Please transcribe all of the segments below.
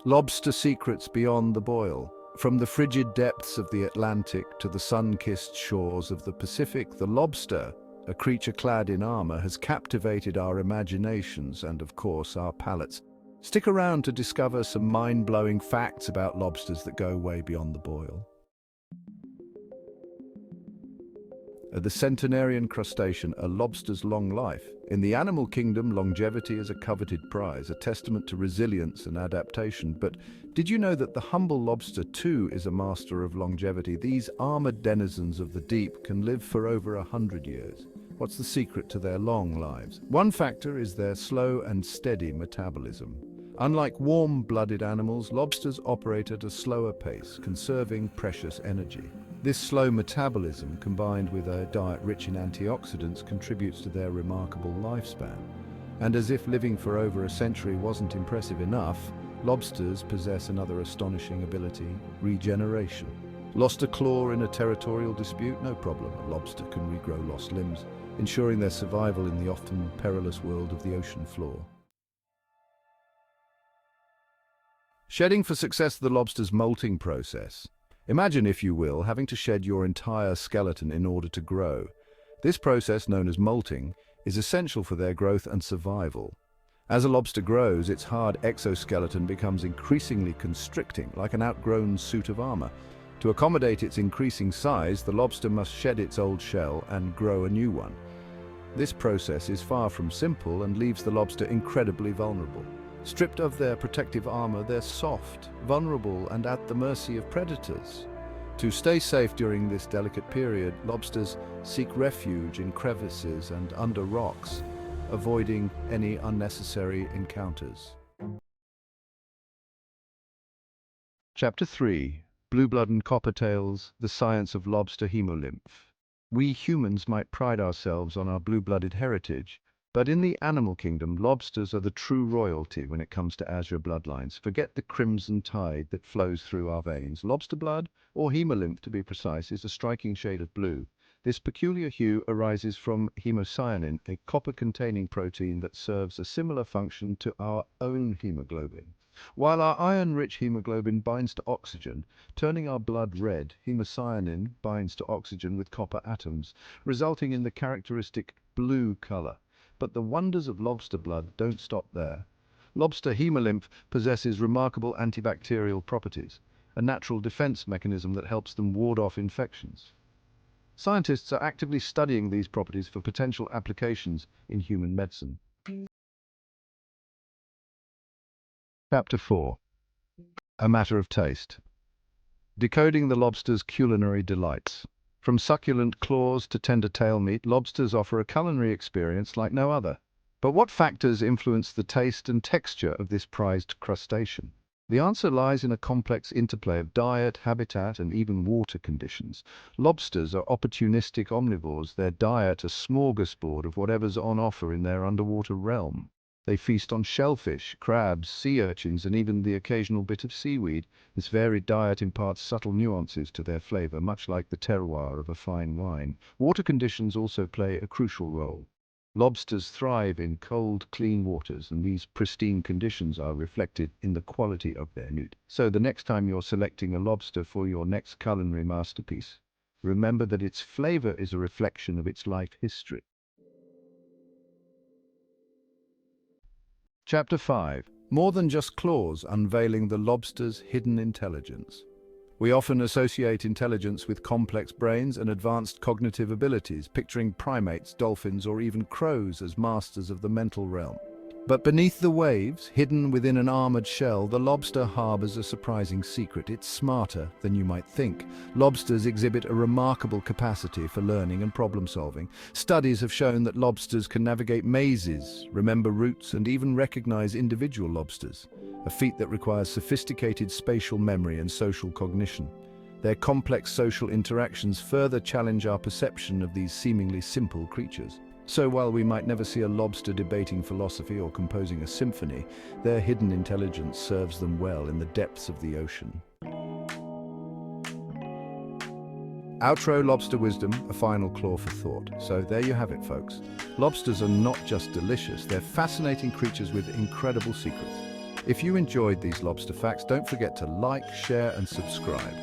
Lobster secrets beyond the boil. From the frigid depths of the Atlantic to the sun-kissed shores of the Pacific, the lobster, a creature clad in armor, has captivated our imaginations and, of course, our palates. Stick around to discover some mind-blowing facts about lobsters that go way beyond the boil. The centenarian crustacean, a lobster's long life. In the animal kingdom, longevity is a coveted prize, a testament to resilience and adaptation. But did you know that the humble lobster too is a master of longevity? These armored denizens of the deep can live for over 100 years. What's the secret to their long lives? One factor is their slow and steady metabolism. Unlike warm-blooded animals, lobsters operate at a slower pace, conserving precious energy. This slow metabolism, combined with a diet rich in antioxidants, contributes to their remarkable lifespan. And as if living for over a century wasn't impressive enough, lobsters possess another astonishing ability: regeneration. Lost a claw in a territorial dispute? No problem. A lobster can regrow lost limbs, ensuring their survival in the often perilous world of the ocean floor. Shedding for success: the lobster's molting process. Imagine, if you will, having to shed your entire skeleton in order to grow. This process, known as molting, is essential for their growth and survival. As a lobster grows, its hard exoskeleton becomes increasingly constricting, like an outgrown suit of armor. To accommodate its increasing size, the lobster must shed its old shell and grow a new one. This process is far from simple and leaves the lobster incredibly vulnerable. Stripped of their protective armor, they're soft, vulnerable, and at the mercy of predators. To stay safe during this delicate period, lobsters seek refuge in crevices and under rocks, avoiding any unnecessary encounters. Chapter 3. Blue blood and coppertails, the science of lobster hemolymph. We humans might pride ourselves on our blue-blooded heritage, but in the animal kingdom, lobsters are the true royalty when it comes to azure bloodlines. Forget the crimson tide that flows through our veins. Lobster blood, or hemolymph to be precise, is a striking shade of blue. This peculiar hue arises from hemocyanin, a copper-containing protein that serves a similar function to our own hemoglobin. While our iron-rich hemoglobin binds to oxygen, turning our blood red, hemocyanin binds to oxygen with copper atoms, resulting in the characteristic blue color. But the wonders of lobster blood don't stop there. Lobster hemolymph possesses remarkable antibacterial properties, a natural defense mechanism that helps them ward off infections. Scientists are actively studying these properties for potential applications in human medicine. Chapter 4. A matter of taste. Decoding the lobster's culinary delights. From succulent claws to tender tail meat, lobsters offer a culinary experience like no other. But what factors influence the taste and texture of this prized crustacean? The answer lies in a complex interplay of diet, habitat, and even water conditions. Lobsters are opportunistic omnivores, their diet a smorgasbord of whatever's on offer in their underwater realm. They feast on shellfish, crabs, sea urchins, and even the occasional bit of seaweed. This varied diet imparts subtle nuances to their flavor, much like the terroir of a fine wine. Water conditions also play a crucial role. Lobsters thrive in cold, clean waters, and these pristine conditions are reflected in the quality of their meat. So the next time you're selecting a lobster for your next culinary masterpiece, remember that its flavor is a reflection of its life history. Chapter 5. More than just claws, unveiling the lobster's hidden intelligence. We often associate intelligence with complex brains and advanced cognitive abilities, picturing primates, dolphins, or even crows as masters of the mental realm. But beneath the waves, hidden within an armored shell, the lobster harbors a surprising secret. It's smarter than you might think. Lobsters exhibit a remarkable capacity for learning and problem-solving. Studies have shown that lobsters can navigate mazes, remember routes, and even recognize individual lobsters, a feat that requires sophisticated spatial memory and social cognition. Their complex social interactions further challenge our perception of these seemingly simple creatures. So while we might never see a lobster debating philosophy or composing a symphony, their hidden intelligence serves them well in the depths of the ocean. Outro lobster wisdom, a final claw for thought. So there you have it, folks. Lobsters are not just delicious, they're fascinating creatures with incredible secrets. If you enjoyed these lobster facts, don't forget to like, share and subscribe.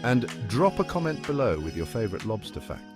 And drop a comment below with your favorite lobster fact.